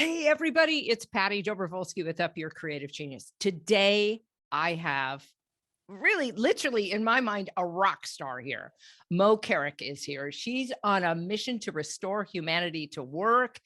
Hey, everybody, it's Patty Dobrovolsky with Up Your Creative Genius. Today, I have really, literally, in my mind, a rock star here. Moe Carrick is here. She's on a mission to restore humanity to work,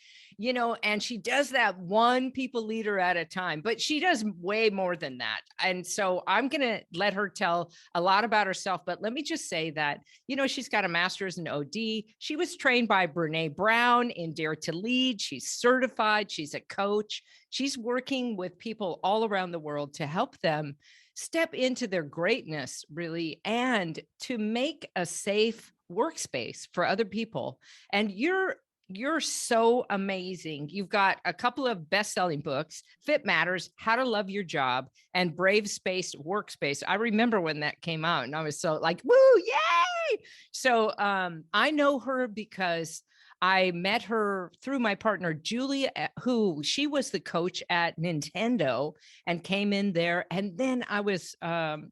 and she does that one people leader at a time, but she does way more than that. And so I'm going to let her tell a lot about herself. But let me just say that, she's got a master's in OD. She was trained by Brene Brown in Dare to Lead. She's certified. She's a coach. She's working with people all around the world to help them step into their greatness, really, and to make a safe workspace for other people. And you're so amazing. You've got a couple of best-selling books, Fit Matters, How to Love Your Job, and Brave Space Workspace. I remember when that came out and I was so like, woo, yay. So I know her because I met her through my partner, Julia, who she was the coach at Nintendo and came in there. And then I was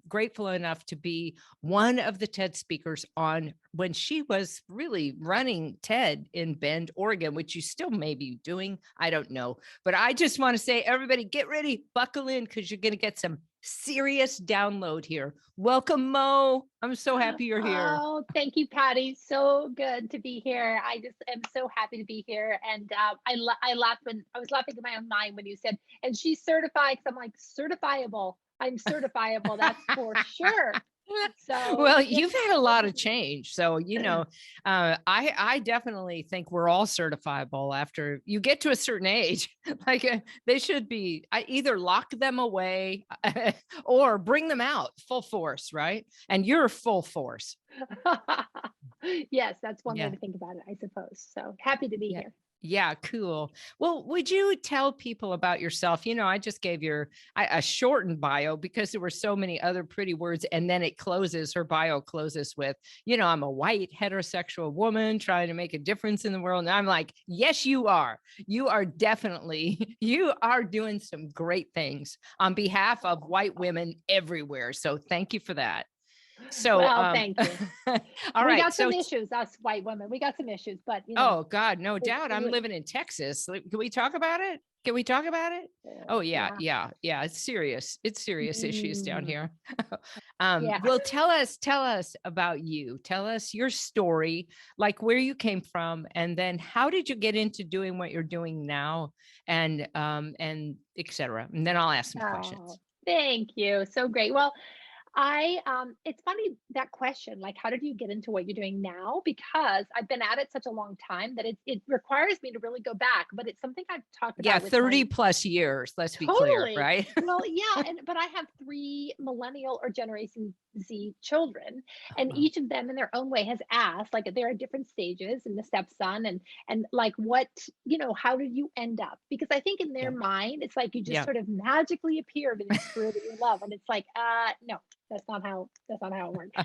grateful enough to be one of the TED speakers on when she was really running TED in Bend, Oregon, which you still may be doing. I don't know. But I just want to say, everybody, get ready, buckle in, because you're going to get some serious download here. Welcome, Moe. I'm so happy you're here. Oh, thank you, Patty. So good to be here. I just am so happy to be here. And I laughed when I was laughing in my own mind when you said, and she's certified, because I'm like, certifiable. I'm certifiable. That's for sure. So well, you've had a lot of change. So, I definitely think we're all certifiable after you get to a certain age. Like they should be, I either lock them away or bring them out full force, right? And you're full force. yes, that's one way Yeah. to think about it, I suppose. So happy to be here. Yeah, cool. Well, would you tell people about yourself? I just gave a shortened bio because there were so many other pretty words. And then her bio closes with, I'm a white heterosexual woman trying to make a difference in the world. And I'm like, yes, you are. You are definitely, you are doing some great things on behalf of white women everywhere. So thank you for that. So, well, thank you. all We right. got some issues, us white women. We got some issues, but oh God, no doubt. I'm living in Texas. Can we talk about it? Can we talk about it? Oh yeah. It's serious. It's serious issues down here. Well, tell us about you. Tell us your story, like where you came from, and then how did you get into doing what you're doing now, and et cetera. And then I'll ask some questions. Thank you. So great. Well, it's funny that question, like, how did you get into what you're doing now? Because I've been at it such a long time that it requires me to really go back, but it's something I've talked about. 30 plus years. Let's be clear, right? Well, yeah. But I have 3 millennial or Generation Z children, and each of them in their own way has asked, like, there are different stages in the stepson and like, what, how did you end up? Because I think in their mind, it's like you just sort of magically appeared in this career that you love. And it's like, no, that's not how it worked.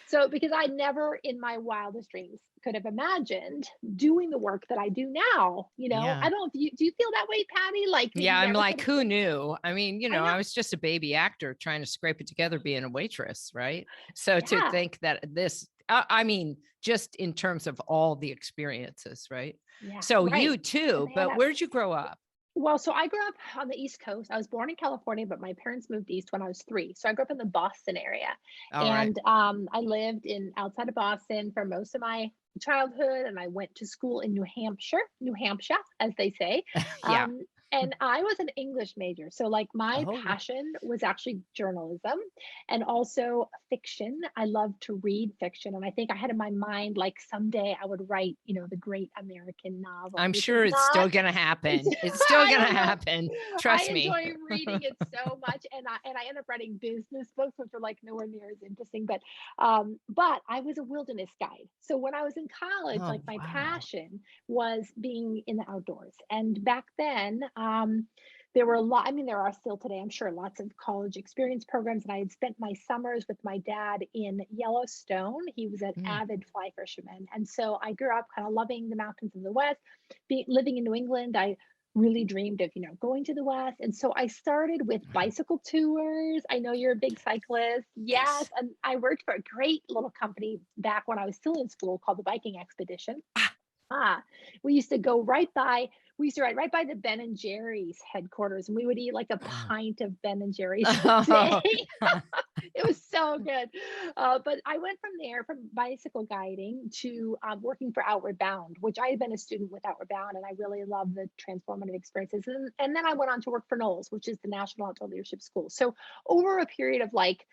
So because I never in my wildest dreams could have imagined doing the work that I do now, I don't know if do you feel that way, Patty? Like, I'm like, who knew? I mean, I was just a baby actor trying to scrape it together being a waitress, right? So to think that this, I mean, just in terms of all the experiences, right? Yeah. So you too, but where'd you grow up? Well, so I grew up on the East Coast. I was born in California, but my parents moved east when I was 3. So I grew up in the Boston area. And I lived outside of Boston for most of my childhood, and I went to school in New Hampshire, as they say. And I was an English major. So like my passion was actually journalism and also fiction. I love to read fiction. And I think I had in my mind, like, someday I would write, the great American novel. I'm sure it's still going to happen. It's still going to happen. Trust me. I enjoy reading it so much. And I end up writing business books, which are like nowhere near as interesting. But I was a wilderness guide. So when I was in college, my passion was being in the outdoors. And back then, there were a lot, I mean, there are still today, I'm sure, lots of college experience programs. And I had spent my summers with my dad in Yellowstone. He was an avid fly fisherman. And so I grew up kind of loving the mountains of the West. Living in New England, I really dreamed of, going to the West. And so I started with bicycle tours. I know you're a big cyclist. Yes. And I worked for a great little company back when I was still in school called the Biking Expedition. We used to go right by we used to ride right by the Ben and Jerry's headquarters, and we would eat like a Oh. pint of Ben and Jerry's a Oh. day. It was so good. But I went from there, from bicycle guiding to working for Outward Bound, which I had been a student with Outward Bound, and I really loved the transformative experiences. And then I went on to work for Knowles, which is the National Outdoor Leadership School. So over a period of like,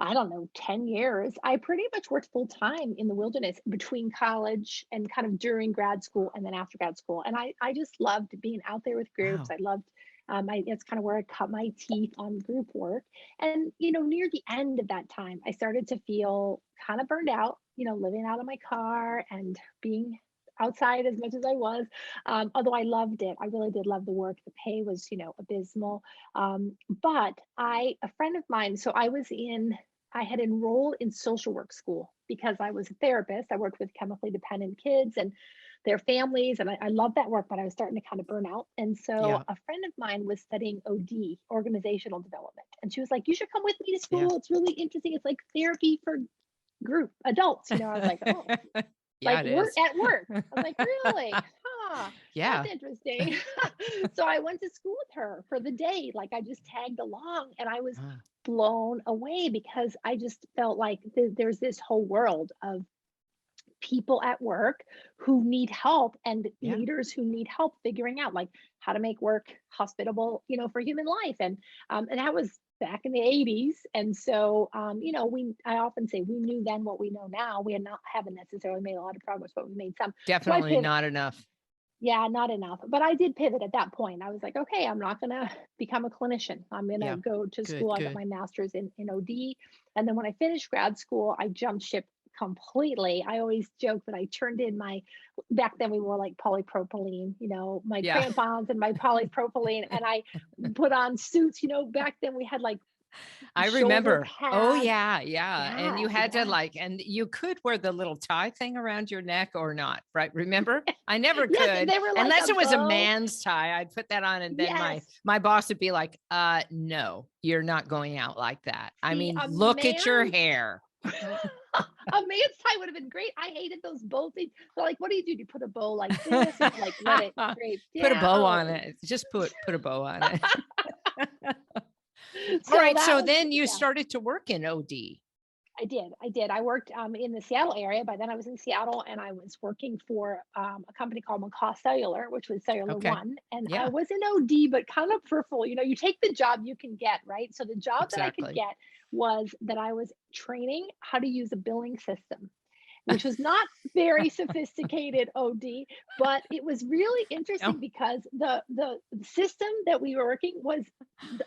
I don't know, 10 years, I pretty much worked full time in the wilderness between college and kind of during grad school and then after grad school. And I just loved being out there with groups. Wow. I loved, it's kind of where I cut my teeth on group work. And, you know, near the end of that time, I started to feel kind of burned out, you know, living out of my car and being outside as much as I was. Although I loved it. I really did love the work. The pay was, you know, abysmal. But a friend of mine, so I had enrolled in social work school because I was a therapist. I worked with chemically dependent kids and their families, and I love that work, but I was starting to kind of burn out. And so Yeah. a friend of mine was studying OD, organizational development. And she was like, you should come with me to Yeah. school. It's really interesting. It's like therapy for group adults. You know, I was like, oh, Yeah, like it work is. at work. I was like, really? Huh, Yeah. that's interesting. So I went to school with her for the day. Like I just tagged along and I was Ah, blown away because I just felt like there's this whole world of people at work who need help and yeah. leaders who need help figuring out like how to make work hospitable, you know, for human life. And that was back in the 80s. And so you know, I often say we knew then what we know now. We haven't necessarily made a lot of progress, but we made some. So I Definitely pivot. not enough. Yeah, not enough. But I did pivot at that point. I was like, okay, I'm not going to become a clinician. I'm going to Yeah. go to Good, school. I got good. my master's in OD. And then when I finished grad school, I jumped ship completely. I always joke that I turned in back then we wore like polypropylene, you know, my Yeah. crampons and my polypropylene. And I put on suits, you know, back then we had like I shoulder remember. Oh pads. yeah, yeah. And Yeah, you had to yeah. like, and you could wear the little tie thing around your neck or not, right? Remember? I never Yes, could, they were like unless a it was a bow. man's tie. I'd put that on, and then Yes. my boss would be like, no, you're not going out like that. I See, mean, a look at your man's hair. a man's tie would have been great. I hated those bow things. So like, what do? You put a bow like this, and you like let it drape Put a bow on down. it. Just put a bow on it. All So right. that So was, then you yeah, started to work in OD. I did. I did. I worked in the Seattle area. By then I was in Seattle and I was working for a company called Moe Cellular, which was Cellular Okay. One. And I Yeah, was in OD, but kind of peripheral. You know, you take the job you can get, right? So the job that I could exactly. get was that I was training how to use a billing system, which was not very sophisticated OD, but it was really Oh, interesting because the system that we were working was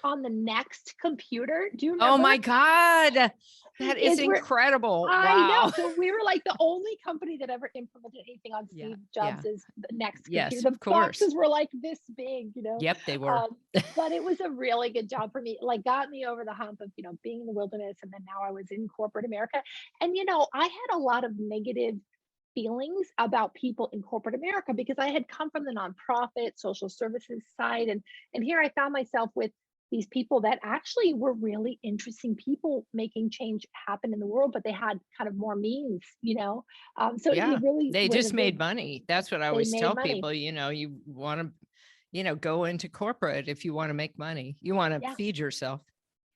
on the Next computer. Do you oh remember? my God. That is Is where incredible. I know. Wow. So we were like the only company that ever implemented anything on Yeah. Steve Yeah. Jobs' Next Yes, computer. The of course. boxes were like this big, you know. Yep, they were. Um, but it was a really good job for me. Like got me over the hump of, you know, being in the wilderness, and then now I was in corporate America. And you know, I had a lot of negative feelings about people in corporate America because I had come from the nonprofit social services side, and here I found myself with these people that actually were really interesting people making change happen in the world, but they had kind of more means, you know. So Yeah. it really They was a just made big. money. That's what I They always made tell money. people, you want to, go into corporate if you want to make money. You want to Yeah. feed yourself.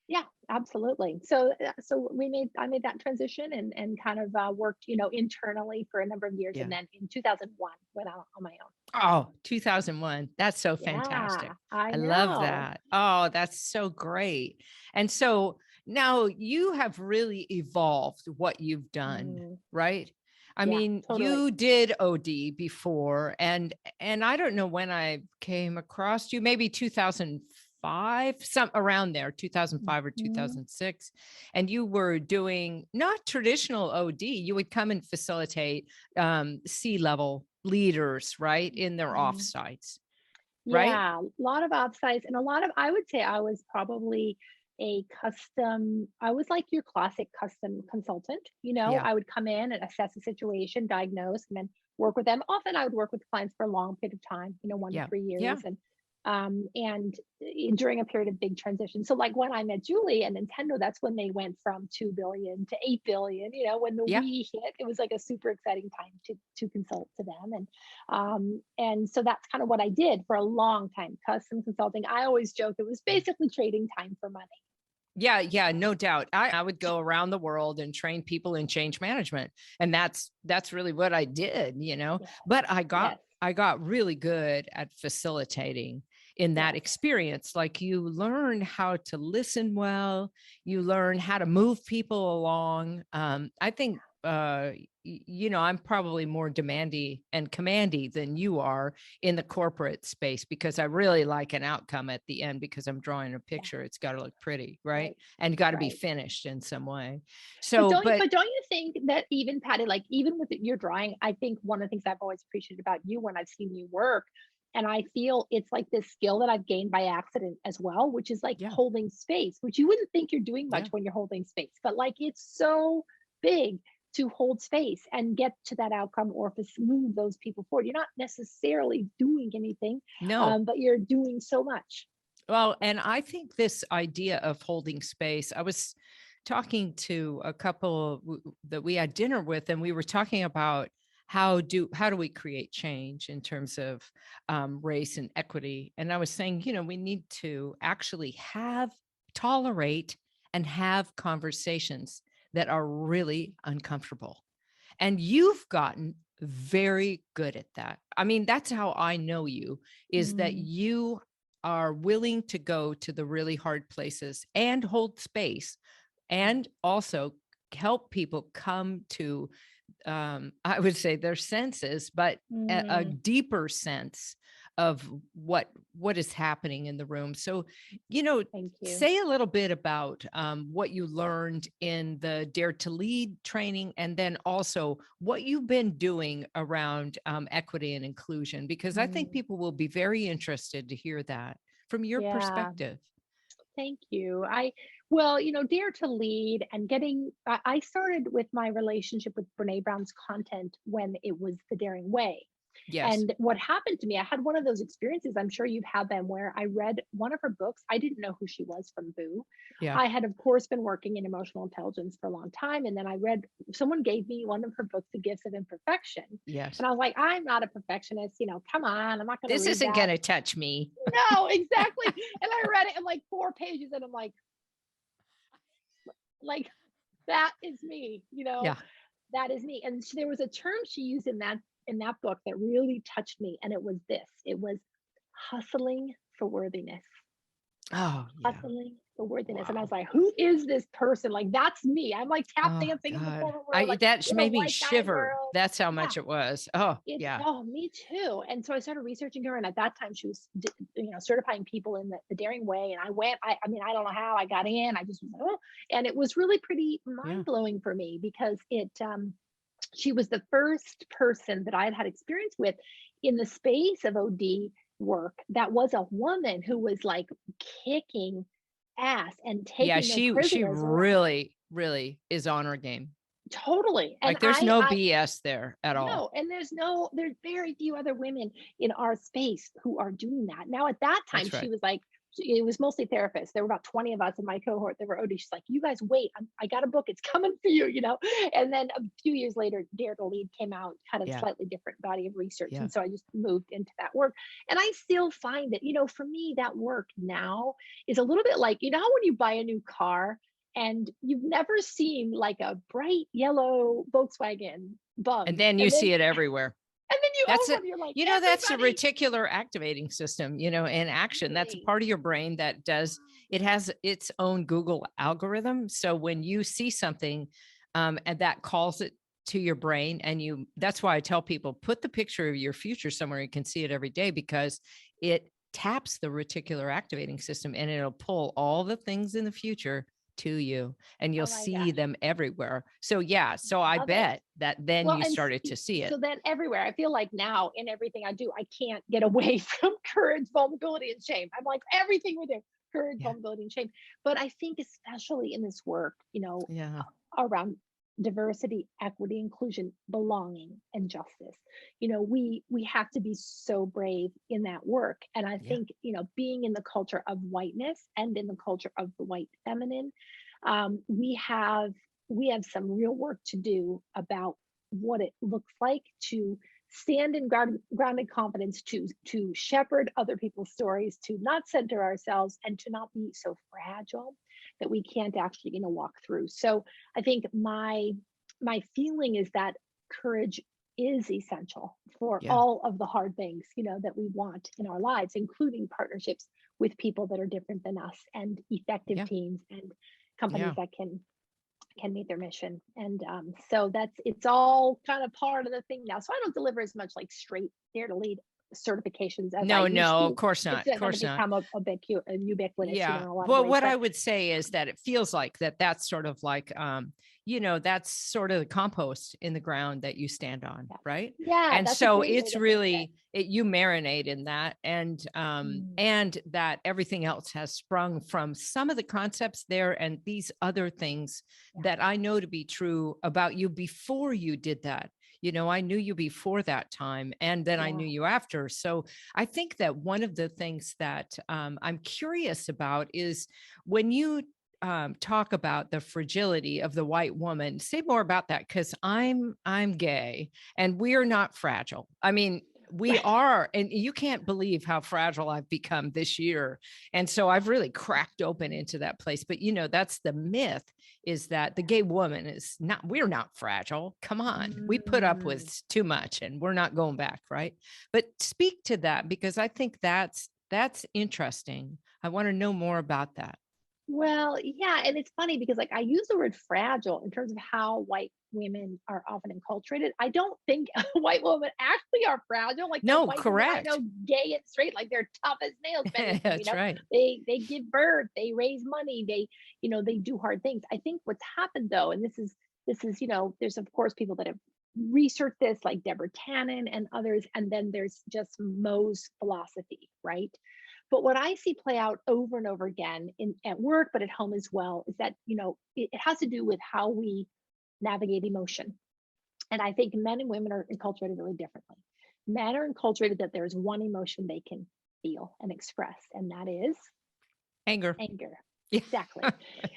Yeah, absolutely. So I made that transition and kind of worked, you know, internally for a number of years, Yeah. and then in 2001 went out on my own. Oh, 2001. That's so Yeah, fantastic. I I love know. that. Oh, that's so great. And so now you have really evolved what you've done, Mm, right? I yeah, mean, totally. you did OD before, and I don't know when I came across you, maybe 2005, some around there, 2005 or Mhm. 2006. And you were doing not traditional OD. You would come and facilitate C-level leaders, right, in their Mhm. offsites, right? Yeah, a lot of offsites and a lot of, I would say I was probably I was like your classic custom consultant. You know, Yeah. I would come in and assess a situation, diagnose, and then work with them. Often I would work with clients for a long period of time, you know, one to Yeah. three Yeah. years. And and during a period of big transition. So like when I met Julie and Nintendo, that's when they went from 2 billion to 8 billion. You know, when the Yeah. Wii hit, it was like a super exciting time to consult to them. And so that's kind of what I did for a long time, custom consulting. I always joke it was basically trading time for money. Yeah, yeah, no doubt. I would go around the world and train people in change management. And that's really what I did, you know. Yes, But yes, I got really good at facilitating in that yes, experience. Like you learn how to listen well, you learn how to move people along. I think you know, I'm probably more demandy and commandy than you are in the corporate space because I really like an outcome at the end because I'm drawing a yeah, picture. It's got to look pretty, right? right, And got to be right. finished in some way. But So, but don't you think that even Patty, like even with your drawing, I think one of the things I've always appreciated about you when I've seen you work, and I feel it's like this skill that I've gained by accident as well, which is like yeah, holding space, which you wouldn't think you're doing much yeah, when you're holding space, but like it's so big to hold space and get to that outcome or to move those people forward. You're not necessarily doing anything, no. but you're doing so much. Well, and I think this idea of holding space, I was talking to a couple that we had dinner with, and we were talking about how do we create change in terms of race and equity. And I was saying, you know, we need to actually tolerate and have conversations that are really uncomfortable. And you've gotten very good at that. I mean, that's how I know you, is that Mm, you are willing to go to the really hard places and hold space yeah. and also help people come to I would say their senses, but a Mm, deeper sense of what is happening in the room. So, you know, thank you. say a little bit about what you learned in the Dare to Lead training, and then also what you've been doing around equity and inclusion, because I think Mm, people will be very interested to hear that from your yeah. perspective. Thank you. Well, Dare to Lead and I started with my relationship with Brene Brown's content when it was The Daring Way. Yes. And what happened to me, I had one of those experiences. I'm sure you've had them where I read one of her books. I didn't know who she was from Boo. Yeah. I had, of course, been working in emotional intelligence for a long time. And then someone gave me one of her books, The Gifts of Imperfection. Yes. And I was like, I'm not a perfectionist. Come on, I'm not going to This read isn't that. going to touch me. No, exactly. And I read it in like 4 pages and I'm like that is me, Yeah. that is me. And there was a term she used in that book that really touched me, and it was this. It was hustling for worthiness. Oh, yeah. Hustling for worthiness. And I was Wow. like, who is this person? Like, that's me. I'm like tap Oh dancing in the God. corner world, I like that in a made me white guy shiver. world. That's how Yeah. much it was. Oh, yeah. Oh, me too. And so I started researching her, and at that time she was, certifying people in the Daring Way. And I went. I mean, I don't know how I got in. I just was like, oh, and it was really pretty Yeah. mind blowing for me because she was the first person that I had experience with in the space of OD work that was a woman who was like kicking ass and Yeah, taking no she prisoners around. really is on her game. Totally. And Like there's I no I BS there at all. no, and there's very few other women in our space who are doing that. Now, at that time, That's she right. was like, it was mostly therapists. There were about 20 of us in my cohort that were OD. She's like, you guys wait, I got a book. It's coming for you. And then a few years later, Dare to Lead came out, kind of Yeah. slightly different body of research. Yeah. And so I just moved into that work. And I still find that, for me, that work now is a little bit like, how when you buy a new car and you've never seen like a bright yellow Volkswagen And bug. then you And then see it everywhere. you That's own it. one, you're like, You know, that's the everybody. reticular activating system, you know, in action. That's a Really? part of your brain that does, it has its own Google algorithm. So when you see something and that calls it to your brain, and that's why I tell people put the picture of your future somewhere you can see it every day, because it taps the reticular activating system and it'll pull all the things in the future to you, and you'll Oh my see gosh. them everywhere. So yeah, so I Love it. bet that then Well, you and started to see it. so then everywhere, I feel like now in everything I do, I can't get away from courage, vulnerability, and shame. I'm like, everything we do, courage, Yeah. vulnerability, and shame. But I think especially in this work, Yeah. around diversity, equity, inclusion, belonging, and justice. We have to be so brave in that work. And I Yeah. think, being in the culture of whiteness and in the culture of the white feminine, we have some real work to do about what it looks like to stand in grounded confidence, to shepherd other people's stories, to not center ourselves, and to not be so fragile that we can't actually walk through. So I think my feeling is that courage is essential for Yeah. all of the hard things that we want in our lives, including partnerships with people that are different than us, and effective Yeah. teams, and companies Yeah. that can meet their mission. And so it's all kind of part of the thing now. So I don't deliver as much like straight Dare to Lead certifications as I No, used no, of to. course It's not. Of going to course not. become a big ubiquitous, Yeah. in a lot of Well, ways. what I But would say is that it feels like that's sort of like, that's sort of the compost in the ground that you stand on, yeah, right? yeah, And that's a so great way it's to think of it. really, you marinate in that, Mm, and that everything else has sprung from some of the concepts there and these other things yeah, that I know to be true about you before you did that. I knew you before that time, and then I yeah. knew you after. So I think that one of the things that I'm curious about is when you talk about the fragility of the white woman. Say more about that, because I'm gay and we are not fragile. I mean, we Right. are, and you can't believe how fragile I've become this year. And so I've really cracked open into that place. But that's the myth, is that the gay woman is not, we're not fragile. Come on. We put up Mm. with too much and we're not going back, right? But speak to that, because I think that's interesting. I want to know more about that. Well, yeah, and it's funny because like I use the word fragile in terms of how white women are often enculturated. I don't think white women actually are fragile. Like the No, white women I correct. know, gay and straight, like they're tough as nails, feminism, That's right. they give birth, they raise money, they do hard things. I think what's happened though, and this is, there's of course people that have researched this, like Deborah Tannen and others, and then there's just Moe's philosophy, right? But what I see play out over and over again at work, but at home as well, is that, it has to do with how we navigate emotion. And I think men and women are enculturated really differently. Men are enculturated that there's one emotion they can feel and express, and that is Anger. anger. Yeah. Exactly.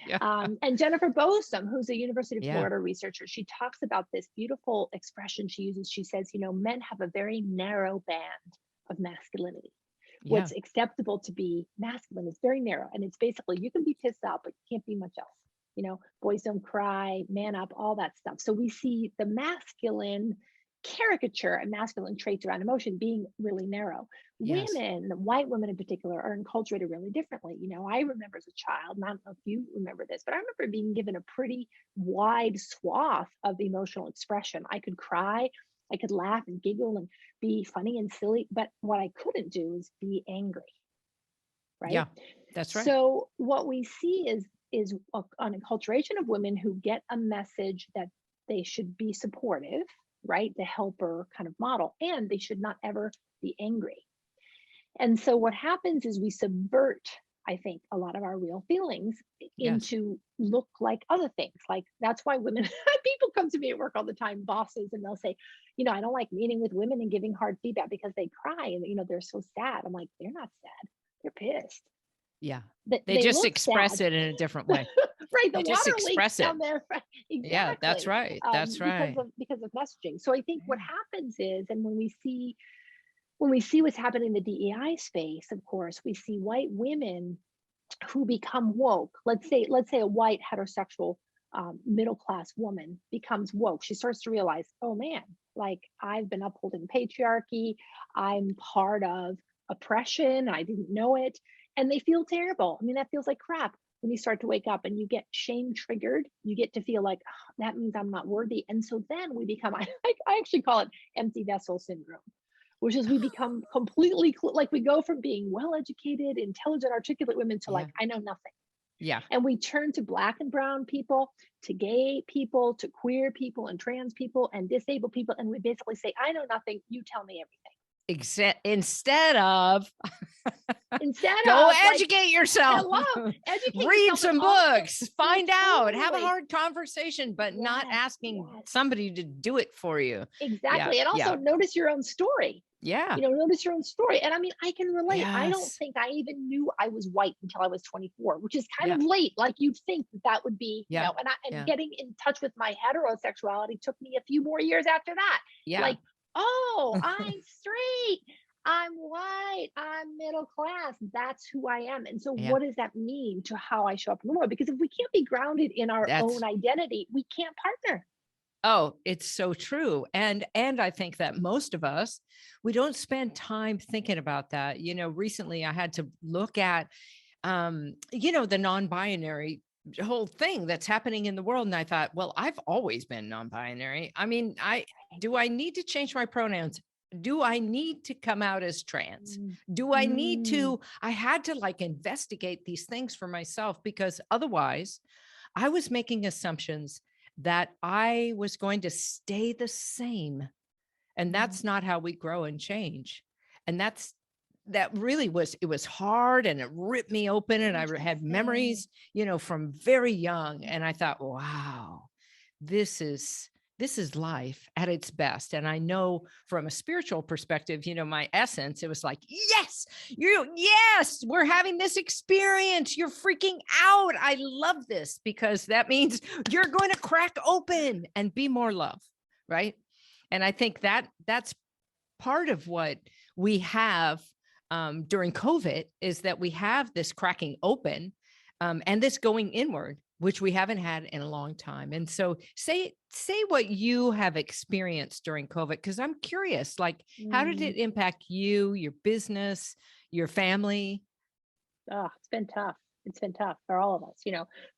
Yeah. And Jennifer Bosom, who's a University of Yeah. Florida researcher, she talks about this beautiful expression she uses. She says, men have a very narrow band of masculinity. Yeah. What's acceptable to be masculine is very narrow. And it's basically, you can be pissed off, but you can't be much else. Boys don't cry, man up, all that stuff. So we see the masculine caricature and masculine traits around emotion being really narrow. Yes. Women, white women in particular, are enculturated really differently. I remember as a child, and I don't know if you remember this, but I remember being given a pretty wide swath of emotional expression. I could cry, I could laugh and giggle and be funny and silly, but what I couldn't do is be angry, right? Yeah. That's right. So what we see is an enculturation of women who get a message that they should be supportive, right? The helper kind of model, and they should not ever be angry. And so what happens is we subvert, I think, a lot of our real feelings Yes. into look like other things. Like that's why women, people come to me at work all the time, bosses, and they'll say, I don't like meeting with women and giving hard feedback because they cry and they're so sad. I'm like, they're not sad. They're pissed. Yeah. They, They they just look express sad. it in a different way. Right, the They just water leaks express it. down there. Yeah, that's Exactly. right. That's Because right. of messaging. So I think what Yeah. happens is, and when we see what's happening in the DEI space, of course, we see white women who become woke. Let's say a white heterosexual middle class woman becomes woke. She starts to realize, oh man, like I've been upholding patriarchy. I'm part of oppression. I didn't know it, and they feel terrible. I mean, that feels like crap. When you start to wake up and you get shame triggered, you get to feel like, "Oh, that means I'm not worthy." And so then we become, I actually call it empty vessel syndrome, which is we become completely like we go from being well educated, intelligent, articulate women to like, Yeah. I know nothing. Yeah. And we turn to Black and brown people, to gay people, to queer people, and trans people, and disabled people. And we basically say, I know nothing. You tell me everything. Instead of Instead Go of like, educate yourself. hello, educate Read yourself, and some also, books, yeah, find out, have a totally. hard conversation, but not Yes, asking yes, somebody to do it for you. Yeah, exactly. And also yeah, notice your own story. yeah. Notice your own story. And I mean, I can relate. I don't Yes. think I even knew I was white until I was 24, which is kind Yeah, of late. Like you'd think that that would be, yeah, and yeah, getting in touch with my heterosexuality took me a few more years after that. yeah. Like, oh, I'm straight. I'm white. I'm middle class. That's who I am. And so, Yeah. what does that mean to how I show up in the world? Because if we can't be grounded in our own That's identity, we can't partner. Oh, it's so true. And I think that most of us, we don't spend time thinking about that. Recently I had to look at the non-binary whole thing that's happening in the world. And I thought, well, I've always been non-binary. I mean, I need to change my pronouns? Do I need to come out as trans? Mm. Do I need Mm. to? I had to like investigate these things for myself because otherwise I was making assumptions that I was going to stay the same. And Mm. that's not how we grow and change. And that really was, it was hard and it ripped me open. And I had Interesting. memories, from very young. And I thought, wow, this is this is life at its best. And I know from a spiritual perspective, my essence, it was like, yes, we're having this experience. You're freaking out. I love this because that means you're going to crack open and be more love. Right. And I think that's part of what we have during COVID is that we have this cracking open and this going inward, which we haven't had in a long time. And so say what you have experienced during COVID, because I'm curious, like, how did Mm. it impact you, your business, your family? Oh, it's been tough. It's been tough for all of us.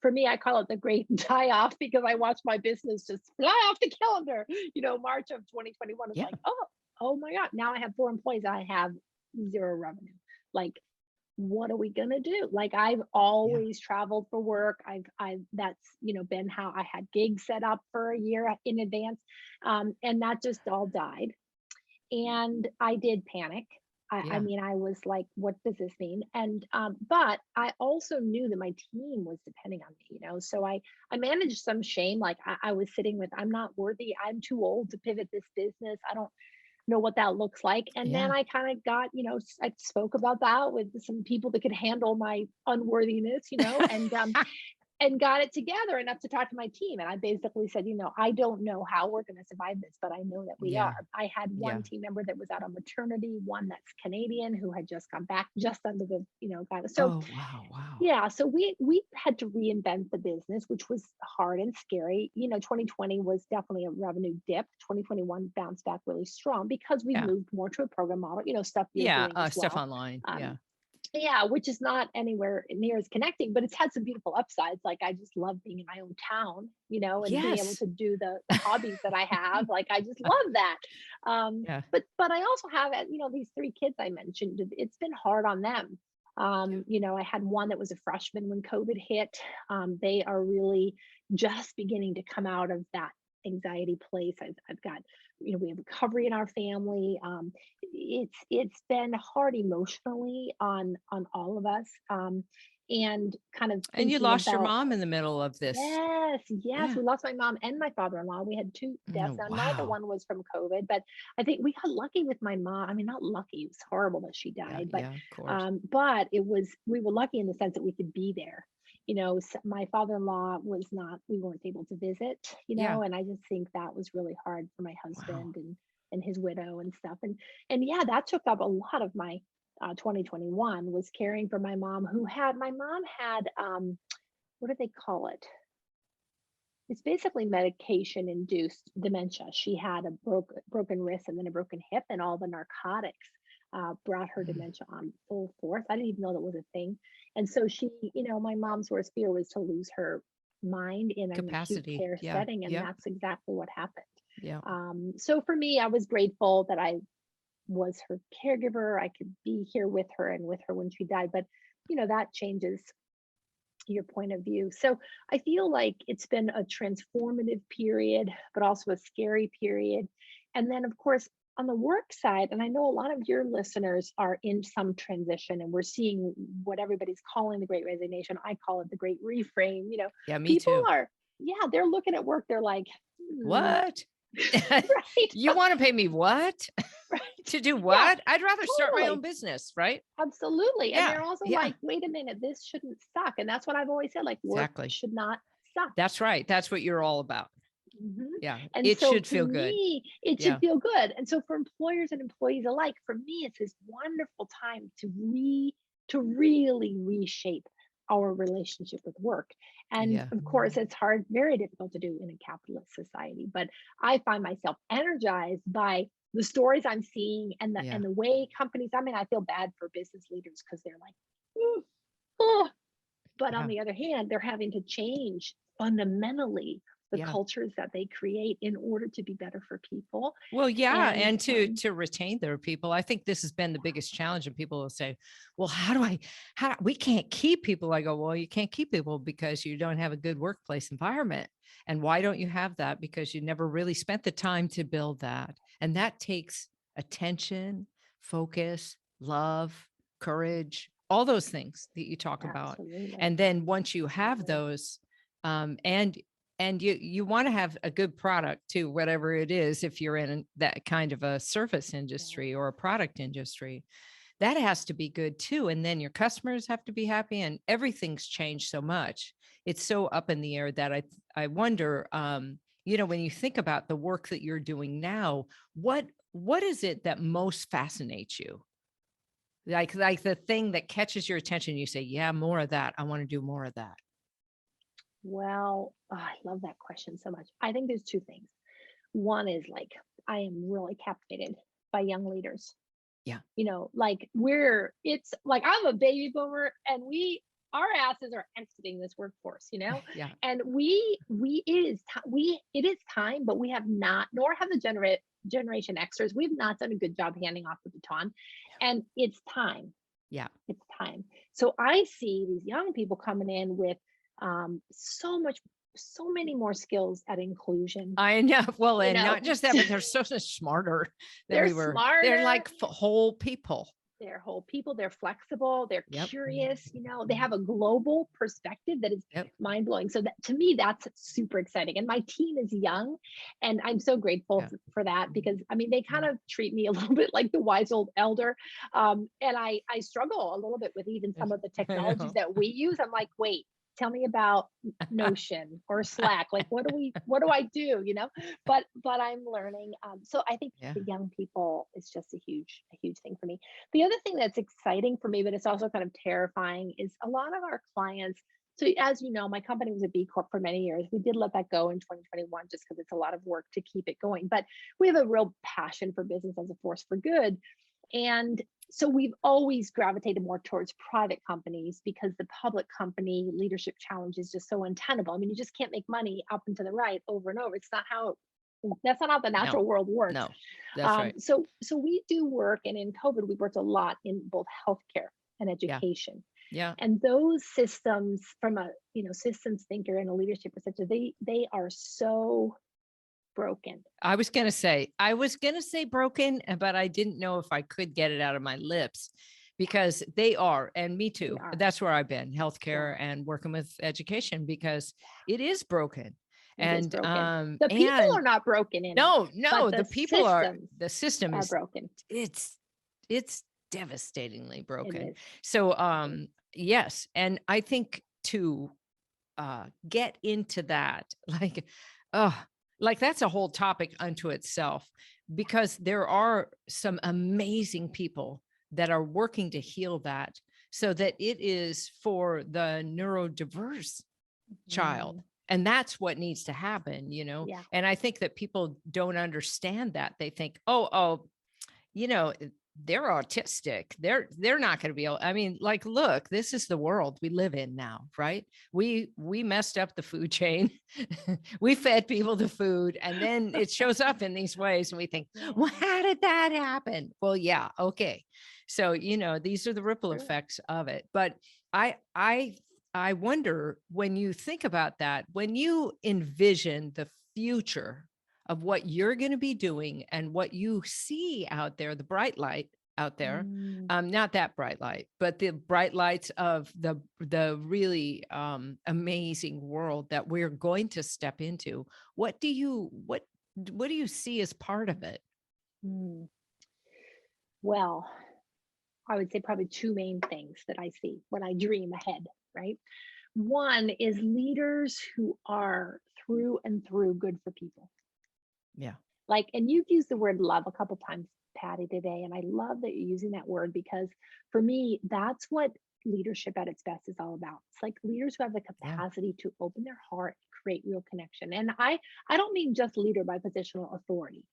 For me, I call it the great die off because I watched my business just fly off the calendar. March of 2021 is Yeah. like, oh my God. Now I have 4 employees. I have zero revenue. Like, what are we gonna do? Like, I've Yeah. always traveled for work. That's been how I had gigs set up for a year in advance. And that just all died. And I did panic. I Yeah. mean, I was like, what does this mean? And but I also knew that my team was depending on me, so I managed some shame. Like, I was sitting with, I'm not worthy, I'm too old to pivot this business, I don't know what that looks like. And then Yeah. I kind of got, I spoke about that with some people that could handle my unworthiness, and got it together enough to talk to my team. And I basically said, I don't know how we're going to survive this, but I know that we Yeah. are. I had Yeah. one team member that was out on maternity, one that's Canadian who had just come back just under the, guy. So Oh, wow. Wow. yeah, so we had to reinvent the business, which was hard and scary. 2020 was definitely a revenue dip. 2021 bounced back really strong because we Yeah. moved more to a program model, stuff you're Yeah. doing as Stuff well. online. Um, Yeah. yeah, which is not anywhere near as connecting, but it's had some beautiful upsides. Like, I just love being in my own town, and being able Yes. to do the hobbies that I have. Like, I just love that. Yeah. But I also have, these 3 kids I mentioned. It's been hard on them. I had one that was a freshman when COVID hit. They are really just beginning to come out of that anxiety place. I've got, we have recovery in our family. It's been hard emotionally on all of us. And kind of And you thinking lost your about, mom in the middle of this. yes, yes, Yeah. we lost my mom and my father-in-law. We had 2 deaths. Oh, Now, neither wow. one was from COVID, but I think we got lucky with my mom. I mean, not lucky, it was horrible that she Yeah. died, Yeah. Of course. but we were lucky in the sense that we could be there. My father-in-law was not, we weren't able to visit, Yeah. and I just think that was really hard for my Wow. husband and his widow and stuff. And yeah, that took up a lot of my 2021, was caring for my mom had what do they call it? It's basically medication induced dementia. She had a broken wrist and then a broken hip, and all the narcotics brought her Mm. dementia on full force. I didn't even know that was a thing. And so she, my mom's worst fear was to lose her mind in an acute Capacity. care Yeah. setting, and Yep. that's exactly what happened. Yep. So for me, I was grateful that I was her caregiver. I could be here with her and with her when she died, but that changes your point of view. So I feel like it's been a transformative period, but also a scary period. And then, of course, on the work side, and I know a lot of your listeners are in some transition, and we're seeing what everybody's calling the great resignation. I call it the great reframe. Yeah, me People too. are, yeah, they're looking at work, they're like, hmm, What? right, You want to pay me what? right. To do Yeah, what? I'd rather start my own totally. business, right? Absolutely. And Yeah. they're also Yeah. like, wait a minute, this shouldn't suck. And that's what I've always said, like, work Exactly. should not suck. That's right. That's what you're all about. Mhm. Yeah. And It so should to feel good. me, it should Yeah. feel good. And so for employers and employees alike, for me, it's this wonderful time to really reshape our relationship with work. And Yeah. of course, it's hard, very difficult to do in a capitalist society. But I find myself energized by the stories I'm seeing and the Yeah. and the way companies. I mean, I feel bad for business leaders because they're like, "Mm, oh," but on Yeah. the other hand, they're having to change fundamentally the Yeah. cultures that they create in order to be better for people. Well, yeah, And and to retain their people, I think this has been the biggest challenge. And people will say, "Well, how do I? How we can't keep people?" I go, "Well, you can't keep people because you don't have a good workplace environment. And why don't you have that? Because you never really spent the time to build that, and that takes attention, focus, love, courage, all those things that you talk about. absolutely, And then once you have absolutely, those, and you want to have a good product too, whatever it is. If you're in that kind of a service yeah, industry or a product industry, that has to be good too, and then your customers have to be happy, and everything's changed so much. It's so up in the air that I wonder, when you think about the work that you're doing now, what is it that most fascinates you, like the thing that catches your attention, you say, yeah, more of that, I want to do more of that. well, I love that question so much. I think there's two things. One is like, I am really captivated by young leaders. Yeah. Like it's like I'm a baby boomer, and our asses are exiting this workforce, Yeah. and it is time, but we have not, nor have the generation Xers, we've not done a good job handing off the baton, and it's time. Yeah. It's time. So I see these young people coming in with so many more skills at inclusion. I know. Well, You and know, not just that, but they're so much smarter than they're we were. They're smarter, like whole people. they're whole people, they're flexible, they're Yep. curious, they have a global perspective that is Yep. mind blowing. So that, to me, that's super exciting. And my team is young, and I'm so grateful Yeah. for that, because I mean, they kind of treat me a little bit like the wise old elder. And I struggle a little bit with even some of the I technologies know. that we use. I'm like, wait, tell me about Notion or Slack. Like, what do I do? But I'm learning. So I think Yeah. the young people is just a huge thing for me. The other thing that's exciting for me, but it's also kind of terrifying, is a lot of our clients. So, as you know, my company was a B Corp for many years. We did let that go in 2021 just because it's a lot of work to keep it going. But we have a real passion for business as a force for good. And so we've always gravitated more towards private companies, because the public company leadership challenge is just so untenable. I mean, you just can't make money up and to the right over and over. It's not how That's not how the No, natural world works. no, that's right. So we do work, and in COVID, we worked a lot in both healthcare and Yeah. education. Yeah. And those systems, from a systems thinker and a leadership perspective, they are so broken. I was going to say broken, but I didn't know if I could get it out of my lips, because they are, and me They too. are. That's where I've been, Yeah, healthcare and working with education, because it is broken. it is And, broken. The people are not broken in it, but no, the people systems the system are is, broken. it's, it's devastatingly It broken. is. So, It is. yes. And I think to get into that, oh, like that's a whole topic unto itself, because there are some amazing people that are working to heal that, so that it is for the neurodiverse child. Mhm. And that's what needs to happen, Yeah. and I think that people don't understand that. They think, oh, you know, they're autistic. They're not going to be able. I mean, like, look, this is the world we live in now, right? We messed up the food chain. We fed people the food, and then it shows up in these ways, and we think, well, Yeah. how did that happen? Well, yeah, okay. So, these are the ripple True. effects of it. But I I I wonder, when you think about that, when you envision the future of what you're going to be doing and what you see out there, the bright light out there, not that bright light, but the bright lights of the really amazing world that we're going to step into. What do you see as part of it? Mm. Well, I would say probably two main things that I see when I dream ahead, right? One is leaders who are through and through good for people. Yeah. Like, and you've used the word love a couple times, Patty, today. And I love that you're using that word, because for me, that's what leadership at its best is all about. It's like leaders who have the Yeah. capacity to open their heart, create real connection. And I don't mean just leader by positional authority.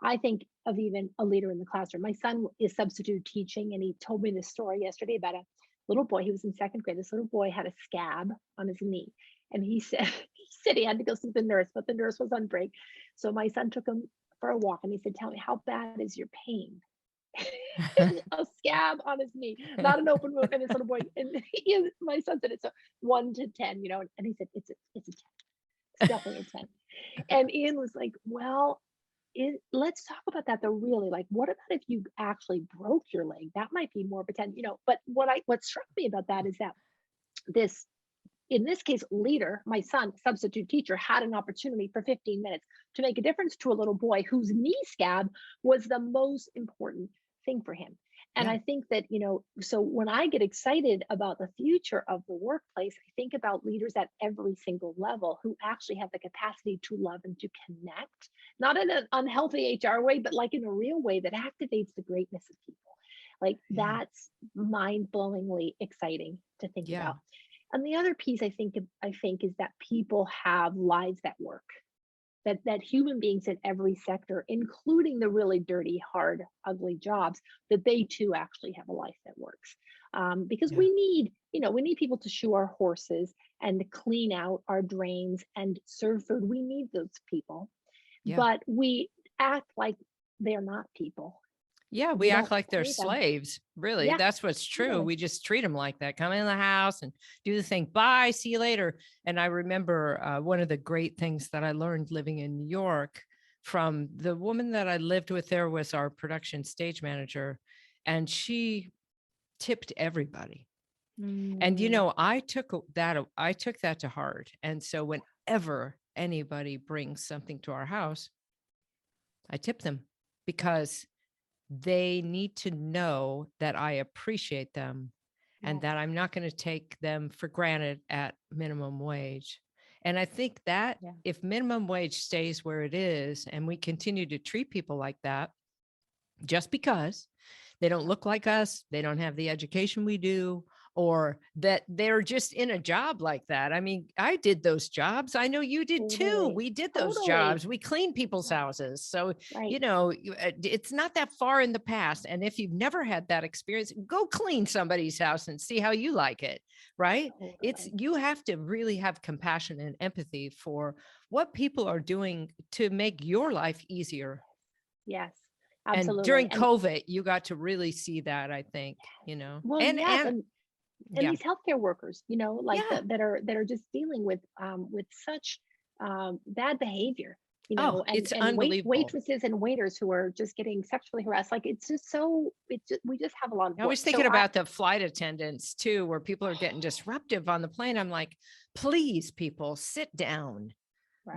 I think of even a leader in the classroom. My son is substitute teaching, and he told me this story yesterday about a little boy. He was in second grade. This little boy had a scab on his knee, and he said he had to go see the nurse, but the nurse was on break. So my son took him for a walk, and he said, "Tell me, how bad is your pain?" A scab on his knee, not an open wound. And this little boy, and my son said it's a 1 to 10, and he said it's a 10. It's definitely a 10. And Ian was like, "Well, let's talk about that though. Really, like, what about if you actually broke your leg? That might be more potential." But what struck me about that is that this, in this case, leader, my son, substitute teacher, had an opportunity for 15 minutes to make a difference to a little boy whose knee scab was the most important thing for him. And Yeah. I think that, so when I get excited about the future of the workplace, I think about leaders at every single level who actually have the capacity to love and to connect, not in an unhealthy HR way, but like in a real way that activates the greatness of people. Like, Yeah. that's mind-blowingly exciting to think Yeah. about. And the other piece I think is that people have lives that work. That human beings in every sector, including the really dirty, hard, ugly jobs, that they too actually have a life that works. Because Yeah. we need people to shoe our horses and to clean out our drains and serve food. We need those people, Yeah. but we act like they're not people. Yeah, We we act don't like they're pay them. slaves. Really, Yeah, that's what's true. totally. We just treat them like that. Come in the house and do the thing. Bye, see you later. And I remember one of the great things that I learned living in New York from the woman that I lived with there was our production stage manager, and she tipped everybody. And Mm, I took that to heart. And so whenever anybody brings something to our house, I tip them, because they need to know that I appreciate them and yes. that I'm not going to take them for granted at minimum wage. And I think that Yeah. if minimum wage stays where it is and we continue to treat people like that, just because they don't look like us, they don't have the education we do, or that they're just in a job like that. I mean, I did those jobs. I know you did too. Totally. We did those Totally. jobs. We cleaned people's Right. houses. So, Right. it's not that far in the past. And if you've never had that experience, go clean somebody's house and see how you like it. Right. Totally. You have to really have compassion and empathy for what people are doing to make your life easier. Yes, And absolutely. during And COVID, you got to really see that, I think, well, and yes, and yeah, these healthcare workers, like yeah. that are just dealing with such bad behavior, Oh, and it's unbelievable. waitresses and waiters who are just getting sexually harassed. Like, it's just so we just have a lot of I work. was So thinking about the flight attendants too, where people are getting disruptive on the plane. I'm like, please, people, sit down.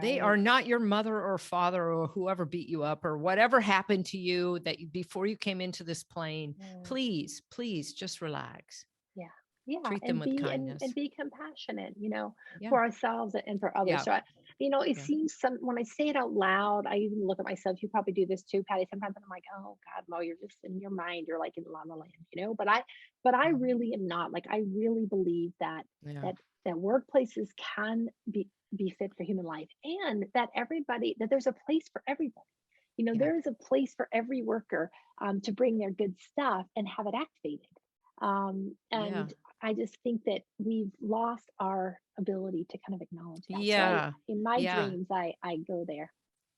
They right. are not your mother or father or whoever beat you up or whatever happened to you before you came into this plane. Yeah. Please, please just relax. Yeah. Yeah. Treat them And with and kindness. be compassionate, Yeah. for ourselves and for others. Yeah. So, it Yeah. seems when I say it out loud, I even look at myself. You probably do this too, Patty. Sometimes I'm like, oh God, Mo, you're just in your mind. You're like in La La Land. But I really am not. Like, I really believe that Yeah. that that workplaces can be fit for human life, and that there's a place for everybody. Yeah. There is a place for every worker, to bring their good stuff and have it activated. Yeah. And I just think that we've lost our ability to kind of acknowledge that. So Yeah. in my Yeah. dreams, I go there.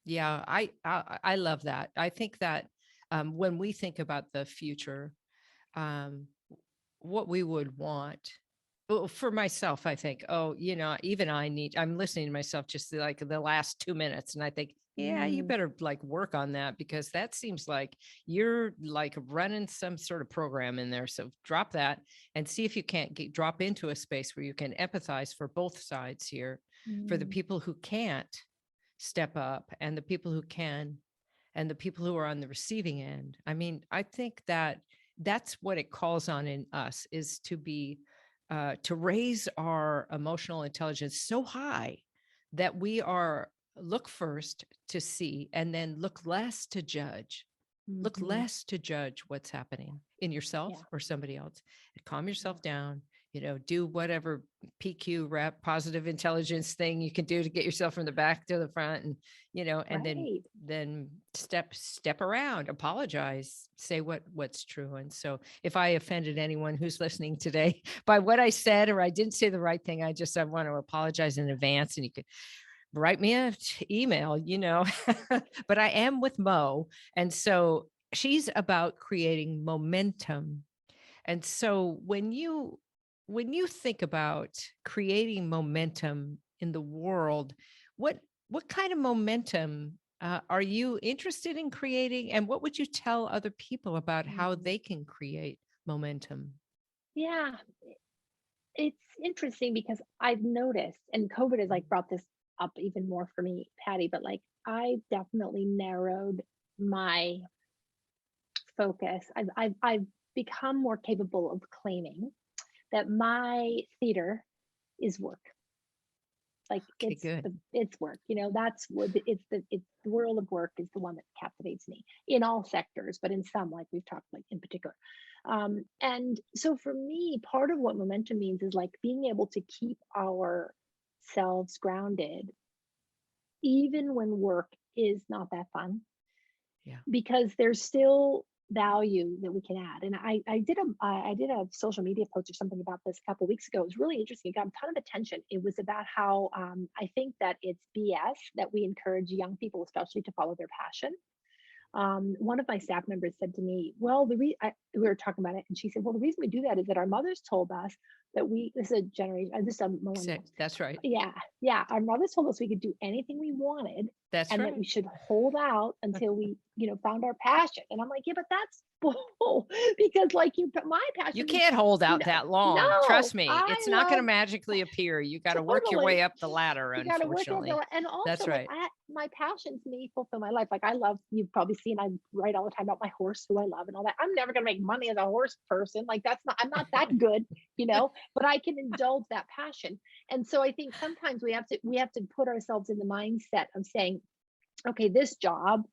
Yeah, I love that. I think that when we think about the future, um, what we would want, well, for myself, I think, oh, even I'm listening to myself just like the last 2 minutes, and I think yeah, you better like work on that, because that seems like you're like running some sort of program in there. So drop that and see if you can't drop into a space where you can empathize for both sides here, for the people who can't step up and the people who can, and the people who are on the receiving end. I mean, I think that that's what it calls on in us, is to be to raise our emotional intelligence so high that we are look first to see and then look less to judge. Look less to judge what's happening in yourself or somebody else. Calm yourself down, do whatever PQ rep positive intelligence thing you can do to get yourself from the back to the front, and and then step around, apologize, say what's true. And so if I offended anyone who's listening today by what I said, or I didn't say the right thing, I want to apologize in advance. And you could write me an email, but I am with Moe. And so she's about creating momentum. And so when you think about creating momentum in the world, what kind of momentum are you interested in creating? And what would you tell other people about how they can create momentum? Yeah, it's interesting because I've noticed, and COVID has like brought this up even more for me, Patty, but like I definitely narrowed my focus. I've become more capable of claiming that my theater is work. Like it's work. That's what it's the world of work is the one that captivates me in all sectors, but in some, like we've talked, like in particular. And so for me, part of what momentum means is like being able to keep ourselves grounded, even when work is not that fun. Yeah. Because there's still value that we can add. And I did a social media post or something about this a couple of weeks ago. It was really interesting. It got a ton of attention. It was about how I think that it's BS that we encourage young people, especially, to follow their passion. One of my staff members said to me, well, we were talking about it, and she said, well, the reason we do that is that our mothers told us that this is a generation, this is a millennial. That's right. Yeah. Our mothers told us we could do anything we wanted. That's and right. that we should hold out until we, found our passion. And I'm like, yeah, but that's bull. Because like my passion. You can't hold out that long. No, trust me. It's not going to magically appear. You got to work your way up the ladder, unfortunately. And also, that's right. My passions may fulfill my life. Like I love, you've probably seen, I write all the time about my horse who I love and all that. I'm never going to make money as a horse person. Like I'm not that good, but I can indulge that passion. And so I think sometimes we have to put ourselves in the mindset of saying, okay, this job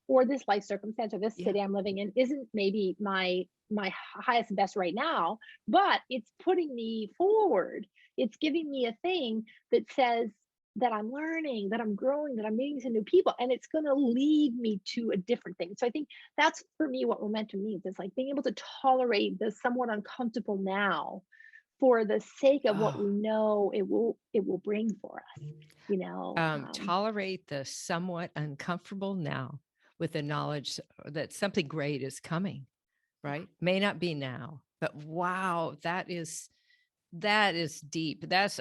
or this life circumstance or this city I'm living in isn't maybe my highest and best right now, but it's putting me forward. It's giving me a thing that says that I'm learning, that I'm growing, that I'm meeting some new people, and it's going to lead me to a different thing. So I think that's for me what momentum means. It's like being able to tolerate the somewhat uncomfortable now for the sake of what we know it will bring for us. Tolerate the somewhat uncomfortable now with the knowledge that something great is coming, right? May not be now, but wow, that is deep. That's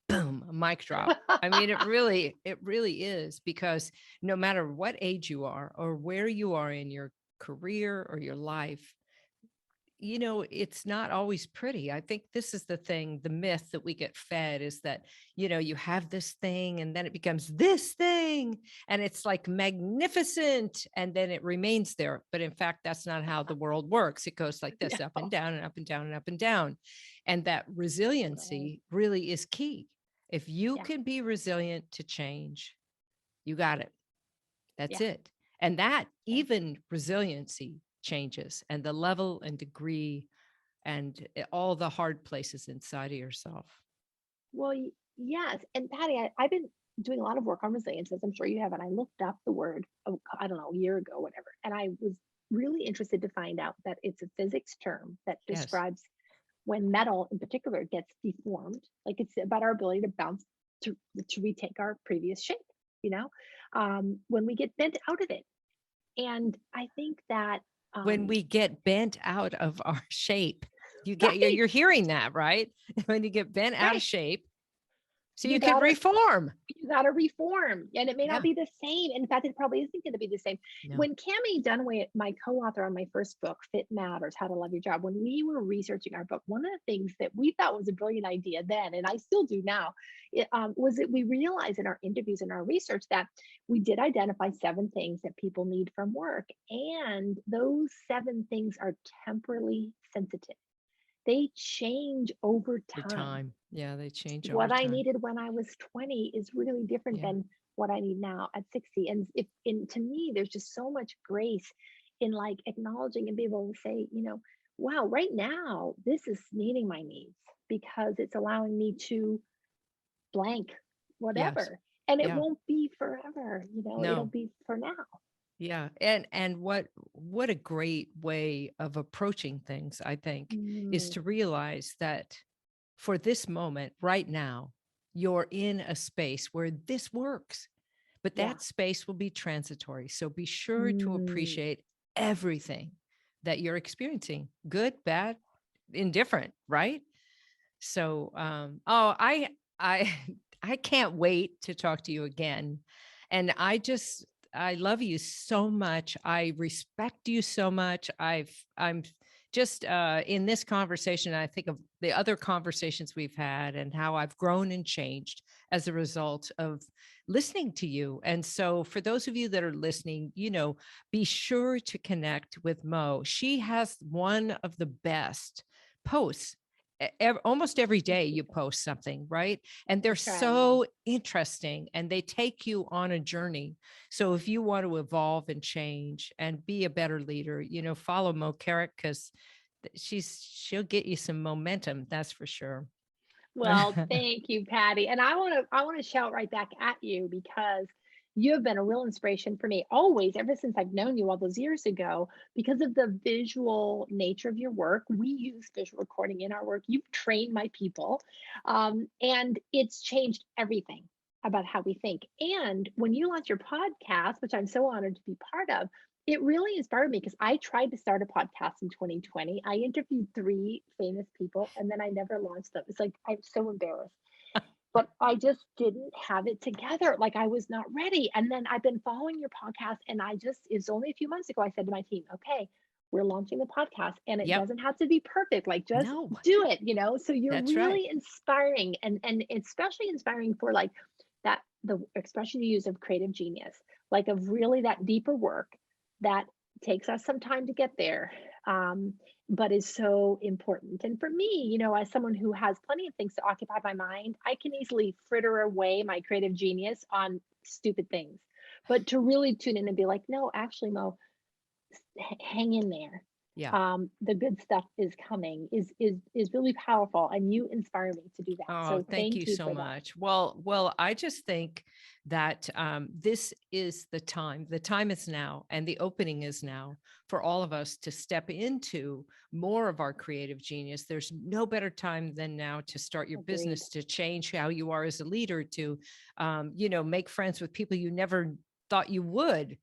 boom, a mic drop. I mean, it really is, because no matter what age you are or where you are in your career or your life, it's not always pretty. I think this is the myth that we get fed is that, you have this thing and then it becomes this thing and it's like magnificent and then it remains there. But in fact, that's not how the world works. It goes like this, up and down and up and down and up and down. And that resiliency really is key. If you can be resilient to change, you got it. That's it. And that even resiliency changes, and the level and degree and all the hard places inside of yourself. Well, yes. And Patty, I've been doing a lot of work on resilience, as I'm sure you have. And I looked up the word, I don't know, a year ago, whatever. And I was really interested to find out that it's a physics term that describes when metal in particular gets deformed. Like it's about our ability to bounce, to retake our previous shape, when we get bent out of it. And I think that when we get bent out of our shape, you're hearing that, right? When you get bent out of shape. So you can reform. You got to reform, and it may Yeah. not be the same. In fact, it probably isn't going to be the same. No. When Cammie Dunaway, my co-author on my first book, Fit Matters: How to Love Your Job, when we were researching our book, one of the things that we thought was a brilliant idea then, and I still do now, was that we realized in our interviews and our research that we did identify 7 things that people need from work, and those 7 things are temporally sensitive. They change over The time. time. Yeah, they change over What I time. needed when I was 20 is really different Yeah. than what I need now at 60. And to me, there's just so much grace in like acknowledging and be able to say, wow, right now, this is meeting my needs because it's allowing me to blank Yes. whatever. And it Yeah. won't be forever, it'll No. be for now. Yeah. And what a great way of approaching things, I think, is to realize that for this moment right now, you're in a space where this works, but Yeah. that space will be transitory. So be sure to Mm. appreciate everything that you're experiencing, good, bad, indifferent, right? So I I can't wait to talk to you again. And I love you so much. I respect you so much. I'm just in this conversation, I think of the other conversations we've had and how I've grown and changed as a result of listening to you. And so for those of you that are listening, be sure to connect with Moe. She has one of the best posts. Almost every day you post something, right? And they're so interesting and they take you on a journey. So if you want to evolve and change and be a better leader, follow Moe Carrick, because she'll get you some momentum, that's for sure. Well, thank you, Patty. And I want to shout right back at you because you have been a real inspiration for me always, ever since I've known you all those years ago, because of the visual nature of your work. We use visual recording in our work. You've trained my people, and it's changed everything about how we think. And when you launched your podcast, which I'm so honored to be part of, it really inspired me because I tried to start a podcast in 2020. I interviewed 3 famous people and then I never launched them. It's like I'm so embarrassed. But I just didn't have it together. Like I was not ready. And then I've been following your podcast and it's only a few months ago I said to my team, okay, we're launching the podcast and it doesn't have to be perfect. Like just do it, So you're That's really right. inspiring and especially inspiring for like that the expression you use of creative genius, like of really that deeper work that takes us some time to get there, but is so important. And for me, as someone who has plenty of things to occupy my mind, I can easily fritter away my creative genius on stupid things. But to really tune in and be like, no, actually, Mo, hang in there. Yeah. The good stuff is coming is really powerful, and you inspire me to do that. Oh, So thank you so for much. Well, I just think that this is the time. The time is now, and the opening is now for all of us to step into more of our creative genius. There's no better time than now to start your business, to change how you are as a leader, to, make friends with people you never thought you would,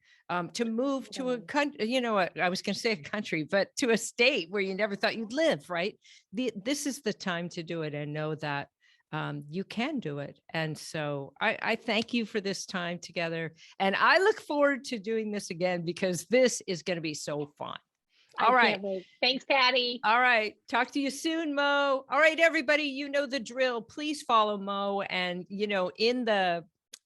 to move to a country, I was going to say a country, but to a state where you never thought you'd live, right? This is the time to do it and know that you can do it. And so I thank you for this time together. And I look forward to doing this again because this is going to be so fun. All right. Can't wait. Thanks, Patty. All right. Talk to you soon, Mo. All right, everybody, you know the drill. Please follow Mo. And,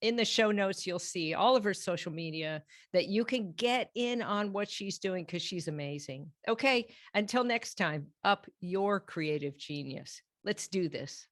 in the show notes, you'll see all of her social media that you can get in on what she's doing because she's amazing. Okay. Until next time, up your creative genius. Let's do this.